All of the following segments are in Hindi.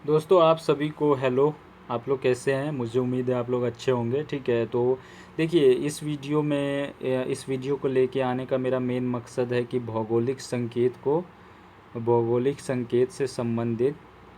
दोस्तों आप सभी को हेलो। आप लोग कैसे हैं? मुझे उम्मीद है आप लोग अच्छे होंगे। ठीक है, तो देखिए इस वीडियो को लेके आने का मेरा मेन मकसद है कि भौगोलिक संकेत से संबंधित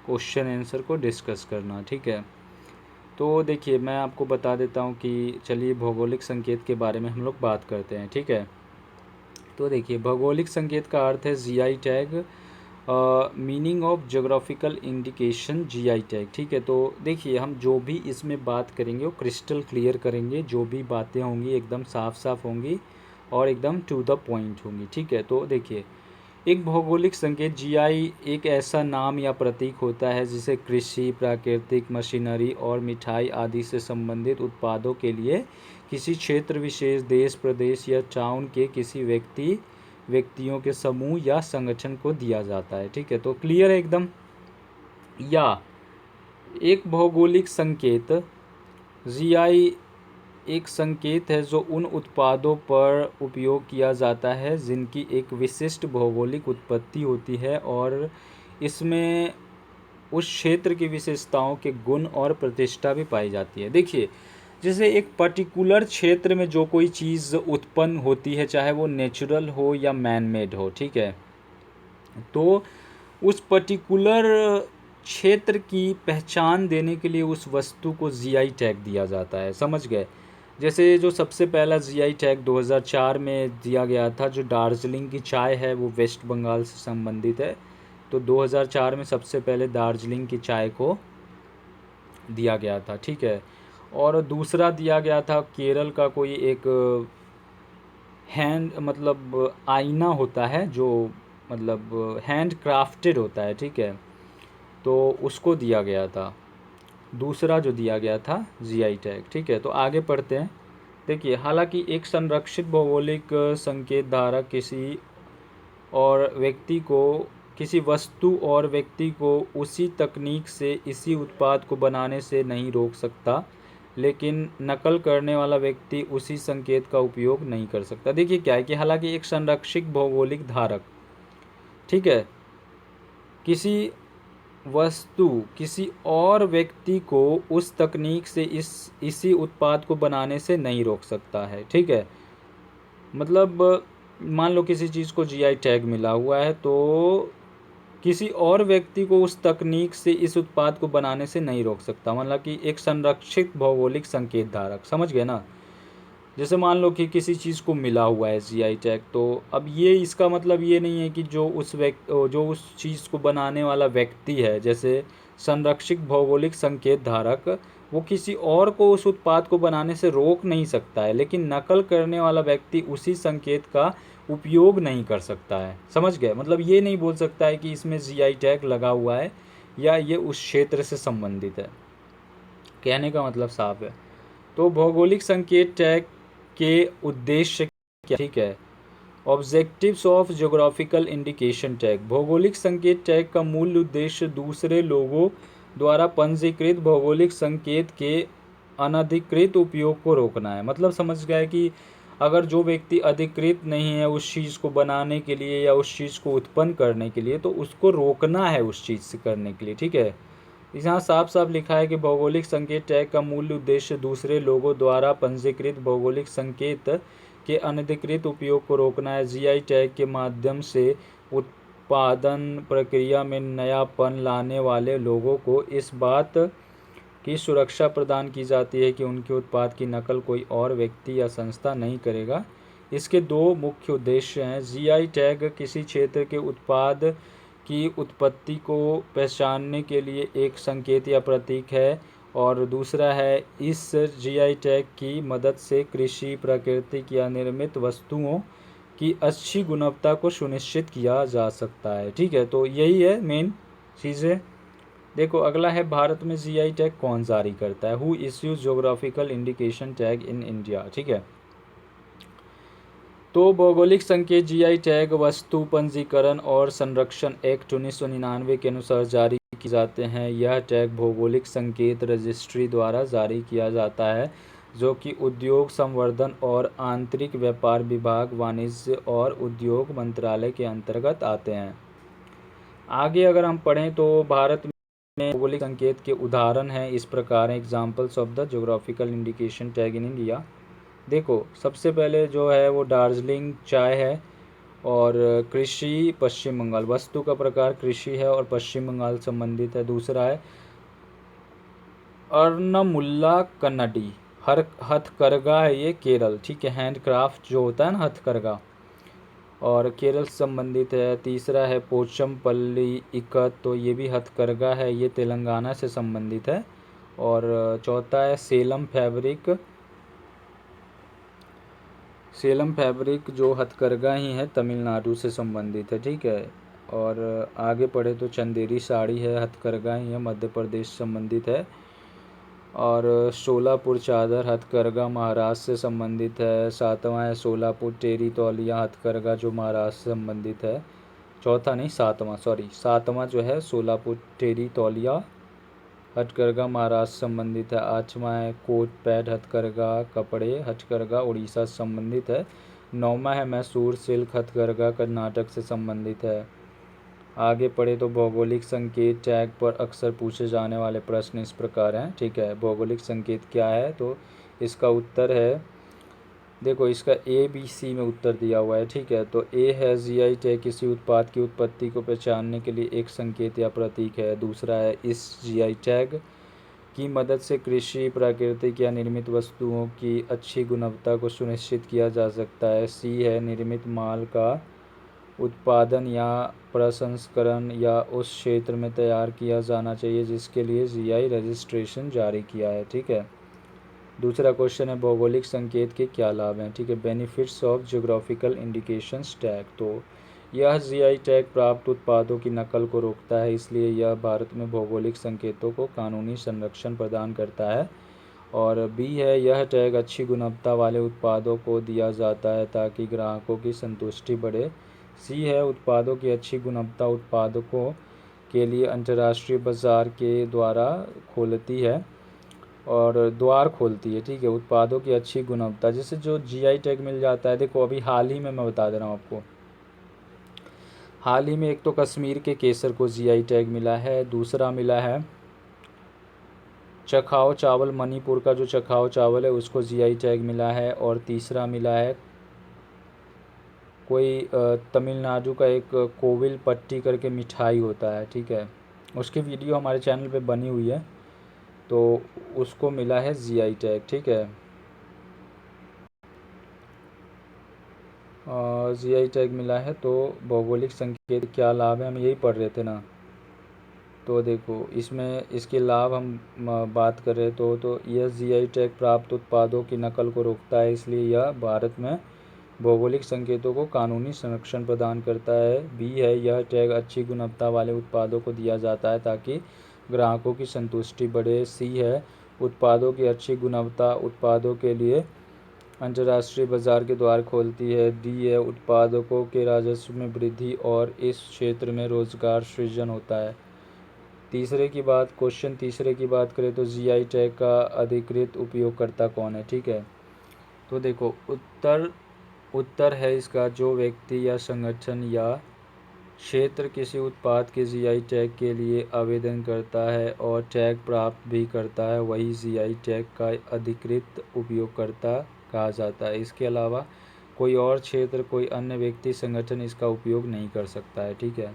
क्वेश्चन आंसर को डिस्कस करना। ठीक है, तो देखिए मैं आपको बता देता हूँ कि चलिए भौगोलिक संकेत के बारे में हम लोग बात करते हैं। ठीक है, तो देखिए भौगोलिक संकेत का अर्थ है GI tag, meaning of geographical indication, GI tag. ठीक है, तो देखिए हम जो भी इसमें बात करेंगे वो क्रिस्टल क्लियर करेंगे। जो भी बातें होंगी एकदम साफ साफ होंगी और एकदम टू द पॉइंट होंगी। ठीक है, तो देखिए एक भौगोलिक संकेत जीआई एक ऐसा नाम या प्रतीक होता है जिसे कृषि, प्राकृतिक मशीनरी और मिठाई आदि से संबंधित उत्पादों के लिए किसी क्षेत्र विशेष, देश, प्रदेश या टाउन के किसी व्यक्तियों के समूह या संगठन को दिया जाता है। ठीक है, तो क्लियर है एकदम। या एक भौगोलिक संकेत जीआई एक संकेत है जो उन उत्पादों पर उपयोग किया जाता है जिनकी एक विशिष्ट भौगोलिक उत्पत्ति होती है और इसमें उस क्षेत्र की विशेषताओं के गुण और प्रतिष्ठा भी पाई जाती है। देखिए जैसे एक पर्टिकुलर क्षेत्र में जो कोई चीज़ उत्पन्न होती है, चाहे वो नेचुरल हो या मैन मेड हो, ठीक है, तो उस पर्टिकुलर क्षेत्र की पहचान देने के लिए उस वस्तु को जीआई टैग दिया जाता है। समझ गए? जैसे जो सबसे पहला जीआई टैग 2004 में दिया गया था, जो दार्जिलिंग की चाय है वो वेस्ट बंगाल से संबंधित है, तो 2004 में सबसे पहले दार्जिलिंग की चाय को दिया गया था। ठीक है, और दूसरा दिया गया था केरल का कोई एक हैंड मतलब आईना होता है जो मतलब हैंड क्राफ्टेड होता है। ठीक है, तो उसको दिया गया था, दूसरा जो दिया गया था जीआई टैग। ठीक है, तो आगे पढ़ते हैं। देखिए हालांकि एक संरक्षित भौगोलिक संकेत धारक और व्यक्ति को किसी वस्तु और व्यक्ति को उसी तकनीक से इसी उत्पाद को बनाने से नहीं रोक सकता, लेकिन नकल करने वाला व्यक्ति उसी संकेत का उपयोग नहीं कर सकता। देखिए क्या है कि हालांकि एक संरक्षित भौगोलिक धारक, ठीक है, किसी वस्तु किसी और व्यक्ति को उस तकनीक से इसी उत्पाद को बनाने से नहीं रोक सकता है। ठीक है, मतलब मान लो किसी चीज़ को जीआई टैग मिला हुआ है, तो किसी और व्यक्ति को उस तकनीक से इस उत्पाद को बनाने से नहीं रोक सकता, मतलब कि एक संरक्षित भौगोलिक संकेत धारक। समझ गए ना? जैसे मान लो कि किसी चीज़ को मिला हुआ है जीआई टैग, तो अब ये इसका मतलब ये नहीं है कि जो उस चीज़ को बनाने वाला व्यक्ति है, जैसे संरक्षित भौगोलिक संकेत धारक, वो किसी और को उस उत्पाद को बनाने से रोक नहीं सकता है, लेकिन नकल करने वाला व्यक्ति उसी संकेत का उपयोग नहीं कर सकता है। समझ गए? मतलब ये नहीं बोल सकता है कि इसमें जीआई टैग लगा हुआ है या ये उस क्षेत्र से संबंधित है। कहने का मतलब साफ है। तो भौगोलिक संकेत टैग के उद्देश्य क्या? ठीक है, objectives of geographical indication tag. भौगोलिक संकेत टैग का मूल उद्देश्य दूसरे लोगों द्वारा पंजीकृत भौगोलिक संकेत के अनधिकृत उपयोग को रोकना है। मतलब समझ गए कि अगर जो व्यक्ति अधिकृत नहीं है उस चीज़ को बनाने के लिए या उस चीज़ को उत्पन्न करने के लिए, तो उसको रोकना है उस चीज़ से करने के लिए। ठीक है, यहाँ साफ साफ लिखा है कि भौगोलिक संकेत टैग का मूल उद्देश्य दूसरे लोगों द्वारा पंजीकृत भौगोलिक संकेत के अनधिकृत उपयोग को रोकना है। जीआई टैग के माध्यम से उत्पादन प्रक्रिया में नयापन लाने वाले लोगों को इस बात की सुरक्षा प्रदान की जाती है कि उनके उत्पाद की नकल कोई और व्यक्ति या संस्था नहीं करेगा। इसके दो मुख्य उद्देश्य हैं। जीआई टैग किसी क्षेत्र के उत्पाद की उत्पत्ति को पहचानने के लिए एक संकेत या प्रतीक है, और दूसरा है इस जीआई टैग की मदद से कृषि, प्राकृतिक या निर्मित वस्तुओं की अच्छी गुणवत्ता को सुनिश्चित किया जा सकता है। ठीक है, तो यही है मेन चीज़ें। देखो अगला है, भारत में जीआई टैग कौन जारी करता है? Who issues geographical indication tag in India. ठीक है, तो भौगोलिक संकेत जीआई टैग वस्तु पंजीकरण और संरक्षण एक्ट 1999 के अनुसार जारी किए जाते हैं। यह टैग भौगोलिक संकेत रजिस्ट्री द्वारा जारी किया जाता है, जो कि उद्योग संवर्धन और आंतरिक व्यापार विभाग, वाणिज्य और उद्योग मंत्रालय के अंतर्गत आते हैं। आगे अगर हम पढ़ें तो भारत भौगोलिक संकेत के उदाहरण हैं इस प्रकार हैं। Examples of the geographical indication tag in India. देखो सबसे पहले जो है वो दार्जिलिंग चाय है और कृषि पश्चिम बंगाल। वस्तु का प्रकार कृषि है और पश्चिम बंगाल संबंधित है। दूसरा है अर्नमुल्ला कन्नडी, हर हथकरघा है ये केरल, ठीक है, हैंडक्राफ्ट जो होता है ना हथकरघा, और केरल से संबंधित है। तीसरा है पोचमपल्ली इकत, तो ये भी हथकरघा है, ये तेलंगाना से संबंधित है। और चौथा है सेलम फैब्रिक, सेलम फैब्रिक जो हथकरघा ही है, तमिलनाडु से संबंधित है, ठीक है। और आगे पढ़े तो चंदेरी साड़ी है, हथकरघा ही है, मध्य प्रदेश से संबंधित है। और सोलापुर चादर हथकरघा महाराष्ट्र से संबंधित है। सातवां है सोलापुर टेरी तौलिया हथकरघा जो महाराष्ट्र से संबंधित है। चौथा नहीं, सातवां जो है सोलापुर टेरी तौलिया हथकरघा महाराष्ट्र से संबंधित है। आठवां है कोट पैड हथकरघा कपड़े हथकरघा उड़ीसा से संबंधित है। नौवां है मैसूर सिल्क हथकरघा कर्नाटक से संबंधित है। आगे पढ़े तो भौगोलिक संकेत टैग पर अक्सर पूछे जाने वाले प्रश्न इस प्रकार हैं, ठीक है। भौगोलिक संकेत क्या है, तो इसका उत्तर है, देखो इसका ABC में उत्तर दिया हुआ है, ठीक है। तो ए है GI टैग किसी उत्पाद की उत्पत्ति को पहचानने के लिए एक संकेत या प्रतीक है। दूसरा है इस GI टैग की मदद से कृषि प्राकृतिक या निर्मित वस्तुओं की अच्छी गुणवत्ता को सुनिश्चित किया जा सकता है। C है निर्मित माल का उत्पादन या प्रसंस्करण या उस क्षेत्र में तैयार किया जाना चाहिए जिसके लिए GI रजिस्ट्रेशन जारी किया है, ठीक है। दूसरा क्वेश्चन है भौगोलिक संकेत के क्या लाभ हैं, ठीक है। Benefits of geographical indications tag, तो यह GI टैग प्राप्त उत्पादों की नकल को रोकता है, इसलिए यह भारत में भौगोलिक संकेतों को कानूनी संरक्षण प्रदान करता है। और B है यह टैग अच्छी गुणवत्ता वाले उत्पादों को दिया जाता है ताकि ग्राहकों की संतुष्टि बढ़े। C है उत्पादों की अच्छी गुणवत्ता उत्पादकों के लिए अंतर्राष्ट्रीय बाजार के द्वारा खोलती है और द्वार खोलती है, ठीक है। उत्पादों की अच्छी गुणवत्ता जैसे जो GI टैग मिल जाता है, देखो अभी हाल ही में मैं बता दे रहा हूँ आपको, हाल ही में एक तो कश्मीर के केसर को GI टैग मिला है। दूसरा मिला है चखाओ चावल, मणिपुर का जो चखाओ चावल है उसको GI टैग मिला है। और तीसरा मिला है कोई तमिलनाडु का एक कोविल पट्टी करके मिठाई होता है, ठीक है, उसकी वीडियो हमारे चैनल पे बनी हुई है, तो उसको मिला है GI टैग, ठीक है। GI टैग मिला है। तो भौगोलिक संकेत क्या लाभ है, हम यही पढ़ रहे थे ना। तो देखो इसमें इसके लाभ हम बात कर रहे तो यह GI टैग प्राप्त उत्पादों की नकल को रोकता है, इसलिए यह भारत में भौगोलिक संकेतों को कानूनी संरक्षण प्रदान करता है। B है यह टैग अच्छी गुणवत्ता वाले उत्पादों को दिया जाता है ताकि ग्राहकों की संतुष्टि बढ़े। C है उत्पादों की अच्छी गुणवत्ता उत्पादों के लिए अंतर्राष्ट्रीय बाजार के द्वार खोलती है। D है उत्पादकों के राजस्व में वृद्धि और इस क्षेत्र में रोजगार सृजन होता है। तीसरे की बात करें तो GI टैग का अधिकृत उपयोगकर्ता कौन है, ठीक है। तो देखो उत्तर है इसका जो व्यक्ति या संगठन या क्षेत्र किसी उत्पाद के GI टैग के लिए आवेदन करता है और टैग प्राप्त भी करता है वही GI टैग का अधिकृत उपयोगकर्ता कहा जाता है। इसके अलावा कोई और क्षेत्र कोई अन्य व्यक्ति संगठन इसका उपयोग नहीं कर सकता है, ठीक है।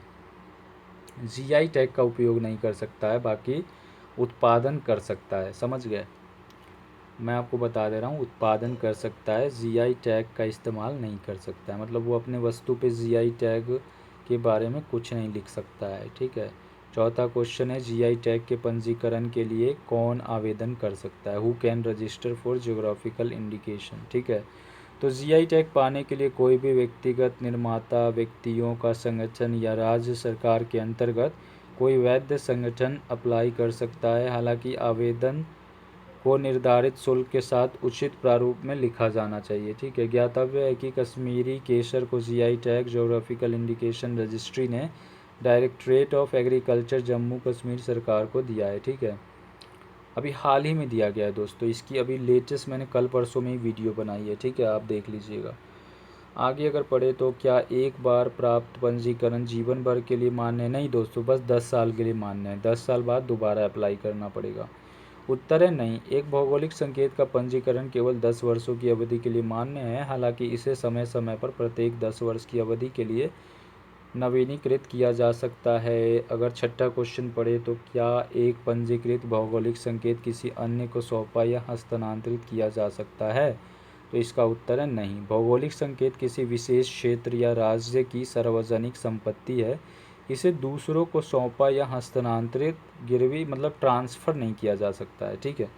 GI टैग का उपयोग नहीं कर सकता है, बाकी उत्पादन कर सकता है, समझ गए। मैं आपको बता दे रहा हूँ उत्पादन कर सकता है, GI टैग का इस्तेमाल नहीं कर सकता है, मतलब वो अपने वस्तु पे GI टैग के बारे में कुछ नहीं लिख सकता है, ठीक है। चौथा क्वेश्चन है GI टैग के पंजीकरण के लिए कौन आवेदन कर सकता है, who can register for geographical indication, ठीक है। तो GI टैग पाने के लिए कोई भी व्यक्तिगत निर्माता व्यक्तियों का संगठन या राज्य सरकार के अंतर्गत कोई वैध संगठन अप्लाई कर सकता है। हालांकि आवेदन को निर्धारित शुल्क के साथ उचित प्रारूप में लिखा जाना चाहिए, ठीक है। ज्ञातव्य है कि कश्मीरी केसर को GI tag geographical indication registry ने directorate of agriculture Jammu Kashmir सरकार को दिया है, ठीक है। अभी हाल ही में दिया गया है दोस्तों, इसकी अभी लेटेस्ट मैंने कल परसों में ही वीडियो बनाई है, ठीक है, आप देख लीजिएगा। आगे अगर पढ़े तो क्या एक बार प्राप्त पंजीकरण जीवन भर के लिए मान्य है? नहीं दोस्तों, बस 10 साल के लिए मान्य है। 10 साल बाद दोबारा अप्लाई करना पड़ेगा। उत्तर है नहीं। एक भौगोलिक संकेत का पंजीकरण केवल 10 वर्षों की अवधि के लिए मान्य है। हालांकि इसे समय समय पर प्रत्येक 10 वर्ष की अवधि के लिए नवीनीकृत किया जा सकता है। अगर छठा क्वेश्चन पढ़े तो क्या एक पंजीकृत भौगोलिक संकेत किसी अन्य को सौंपा या हस्तांतरित किया जा सकता है? तो इसका उत्तर है नहीं। भौगोलिक संकेत किसी विशेष क्षेत्र या राज्य की सार्वजनिक संपत्ति है। इसे दूसरों को सौंपा या हस्तांतरित, गिरवी मतलब ट्रांसफ़र नहीं किया जा सकता है। ठीक है,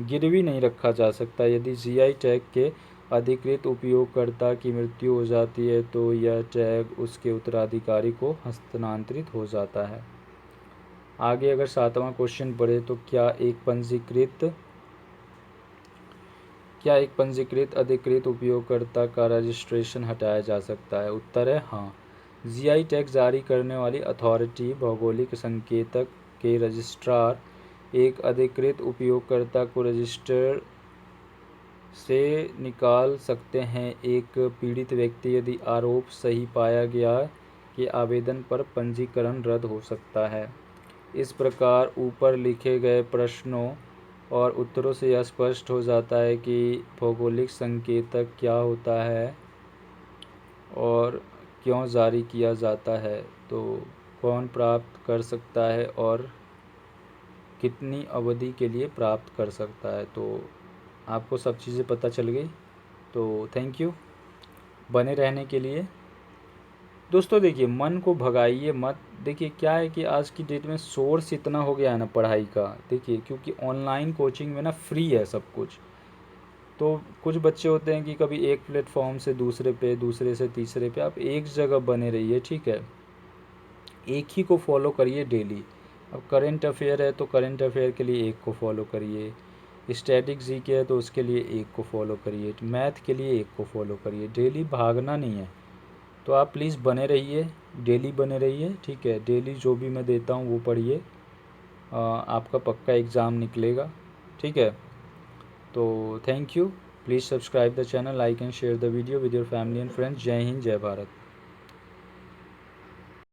गिरवी नहीं रखा जा सकता। यदि जीआई टैग के अधिकृत उपयोगकर्ता की मृत्यु हो जाती है तो यह टैग उसके उत्तराधिकारी को हस्तांतरित हो जाता है। आगे अगर सातवां क्वेश्चन पढ़े तो क्या एक पंजीकृत अधिकृत उपयोगकर्ता का रजिस्ट्रेशन हटाया जा सकता है? उत्तर है हाँ। जीआई टैग जारी करने वाली अथॉरिटी भौगोलिक संकेतक के रजिस्ट्रार एक अधिकृत उपयोगकर्ता को रजिस्टर से निकाल सकते हैं। एक पीड़ित व्यक्ति यदि आरोप सही पाया गया कि आवेदन पर पंजीकरण रद्द हो सकता है। इस प्रकार ऊपर लिखे गए प्रश्नों और उत्तरों से यह स्पष्ट हो जाता है कि भौगोलिक संकेतक क्या होता है और क्यों जारी किया जाता है, तो कौन प्राप्त कर सकता है और कितनी अवधि के लिए प्राप्त कर सकता है। तो आपको सब चीज़ें पता चल गई। तो थैंक यू बने रहने के लिए। दोस्तों देखिए, मन को भगाइए मत। देखिए क्या है कि आज की डेट में सोर्स इतना हो गया है ना पढ़ाई का, देखिए क्योंकि ऑनलाइन कोचिंग में ना फ्री है सब कुछ। तो कुछ बच्चे होते हैं कि कभी एक प्लेटफॉर्म से दूसरे पे, दूसरे से तीसरे पे, आप एक जगह बने रहिए। ठीक है, एक ही को फॉलो करिए डेली। अब करेंट अफेयर है तो करेंट अफेयर के लिए एक को फॉलो करिए, स्टैटिक जीके है तो उसके लिए एक को फॉलो करिए, मैथ के लिए एक को फॉलो करिए। डेली भागना नहीं है। तो आप प्लीज़ बने रहिए, डेली बने रहिए। ठीक है, डेली जो भी मैं देता हूँ वो पढ़िए, आपका पक्का एग्ज़ाम निकलेगा। ठीक है, तो thank you. Please subscribe the channel, like and share the video with your family and friends. जय हिंद, जय भारत।